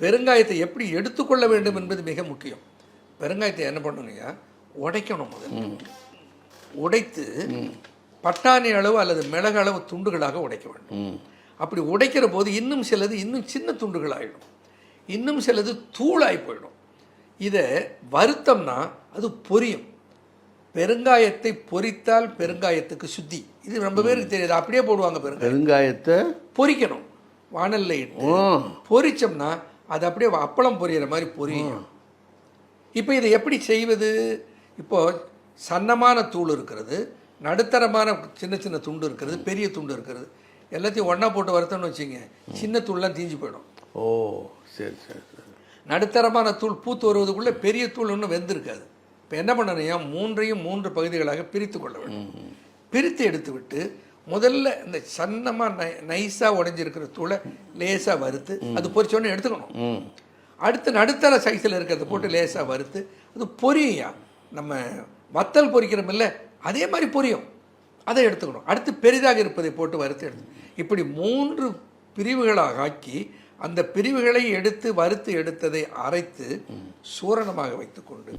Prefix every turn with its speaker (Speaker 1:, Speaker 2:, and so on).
Speaker 1: பெருங்காயத்தை எப்படி எடுத்துக்கொள்ள வேண்டும் என்பது மிக முக்கியம். பெருங்காயத்தை என்ன பண்ணணுங்க, உடைக்கணும். முதல்ல உடைத்து பட்டாணி அளவு அல்லது மிளகு அளவு துண்டுகளாக உடைக்க வேண்டும். அப்படி உடைக்கிற போது இன்னும் சிலது இன்னும் சின்ன துண்டுகள் ஆகிடும், இன்னும் சிலது தூளாகி போயிடும். இதை வருத்தம்னா அது பொரியும். பெருங்காயத்தை பொரித்தால் பெருங்காயத்துக்கு சுத்தி. இது ரொம்ப பேருக்கு தெரியாது, அப்படியே போடுவாங்க.
Speaker 2: பெருங்காயத்தை பொரிக்கணும்,
Speaker 1: வானல்ல இட்டு பொரிச்சோம்னா அது அப்படியே அப்பளம் பொரியிற மாதிரி பொரியும். இப்போ இதை எப்படி செய்வது? இப்போ சன்னமான தூள் இருக்கிறது, நடுத்தரமான சின்ன சின்ன துண்டு இருக்கிறது, பெரிய துண்டு இருக்கிறது. எல்லாத்தையும் ஒன்றா போட்டு வறுத்தோம்னு வச்சுங்க, சின்ன தூள்லாம் தீஞ்சு போயிடும்.
Speaker 2: ஓ சரி சரி சரி.
Speaker 1: நடுத்தரமான தூள் பூத்து வருவதுக்குள்ளே பெரிய தூள் ஒன்றும் வெந்திருக்காது. இப்போ என்ன பண்ணணும், மூன்றையும் 3 பகுதிகளாக பிரித்து கொள்ள வேண்டும். பிரித்து எடுத்து விட்டு முதல்ல இந்த சன்னமாக நைஸாக உடைஞ்சிருக்கிற தூளை லேசாக வறுத்து அது பொரிச்சோன்னு எடுத்துக்கணும். அடுத்து நடுத்தர சைஸில் இருக்கிறத போட்டு லேசாக வறுத்து அது பொரியும். நம்ம வத்தல் பொரிக்கிறோமில்ல, அதே மாதிரி பொரியும், அதை எடுத்துக்கணும். அடுத்து பெரிதாக இருப்பதை போட்டு வறுத்து எடுத்து இப்படி 3 பிரிவுகளாக ஆக்கி அந்த பிரிவுகளை எடுத்து வறுத்து எடுத்ததை அரைத்து சூரணமாக வைத்துக்கொண்டு